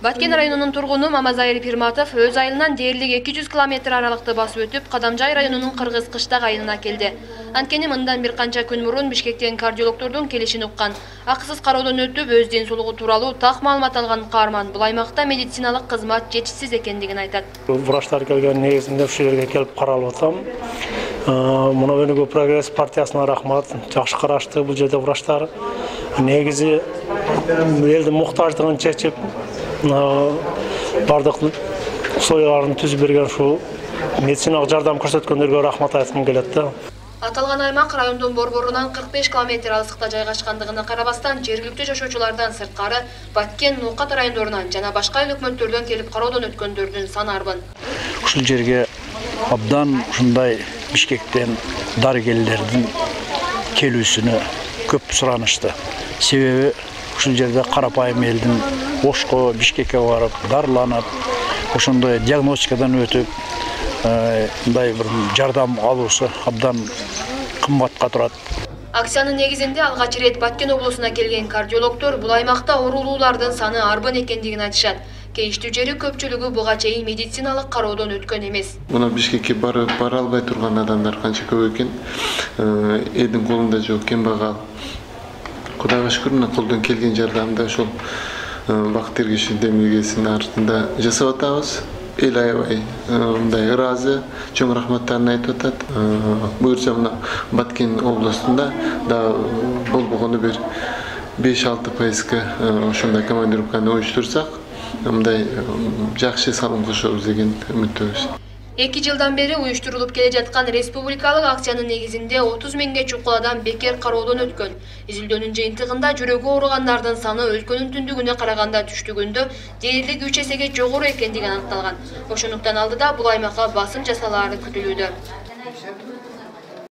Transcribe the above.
Баткен районунун тургуну Мамазайыр Пирматов өз айылынан дээрлик 200 км аралыкты басып өтүп, Кадамжай районунун Кыргыз Кыштак айылына келди. Анткени мындан бир канча күн мурун Бишкектен кардиологдордун келишин уккан. Акысыз кароодон өтүп, өз ден соолугу тууралуу так маалымат алган каарман бул аймакта медициналык кызмат жетишсиз экендигин айтат. Врачтар келген негизинде ушул жерге келип каралып атам. Мына Өнүгүү Прогресс партиясына рахмат. Жакшы карашты бул жерде врачтар. Негизи элдин муктаждыгын чечип, бардык союларын түзүп берген ушул медициналык жардам көрсөткөндөргө рахмат айткым келет да. Аталган аймак райондун борборунан 45 км алыстыкта жайгашкандыгына карабастан, жергиликтүү жашоочулардан сырткары Баткен, Ноокат райондорунан жана башка өкмөттөрдөн келип кароодон өткөндөрдүн саны арбын. Ушул жерге абдан ушундай Бишкектен дарыгерлердин келүүсүнө көп суранышты. Себеби ушул жерде карапайым элдин Ошко, Бишкекке барып, дарыланып, ошондой диагностикадан өтүп, мындай бир жардам алуусу абдан кымбатка турат. Акциянын негизинде алгач ирет Баткен облусуна келген кардиологдор бул аймакта оорулуулардын саны арбын экендигин айтышат. Кейиштүү жери көпчүлүгү буга чейин медициналык кароодон өткөн эмес. Мына Бишкекке бара албай турган адамдар канча көп экен. Элдин колунда жок, кембагал. Кудайга шүкүр, мына колдон келген жардамды ошол Бакыт Эргешев демилгесинин артында жасап атабыз. Эл аябай мындай ыраазы, чоң рахматтарын айтып атат. Буюрса мына Баткен областында да болбогону бир 5-6% ошондой командировканы уюштурсак, мындай жакшы салым кошобуз деген үмүттөбүз. 2 жылдан бери уюштурулуп келе жаткан республикалык акциянын негизинде 30 миңге чукул адам бекер кароодон өткөн. Изилдөөнүн жыйынтыгында жүрөгү ооругандардын саны өлкөнүн түндүгүнө караганда түштүгүндө дээрлик 3 эсеге жогору экендиги аныкталган. Ошондуктан алдыда бул аймакка басым жасалаары күтүлүүдө.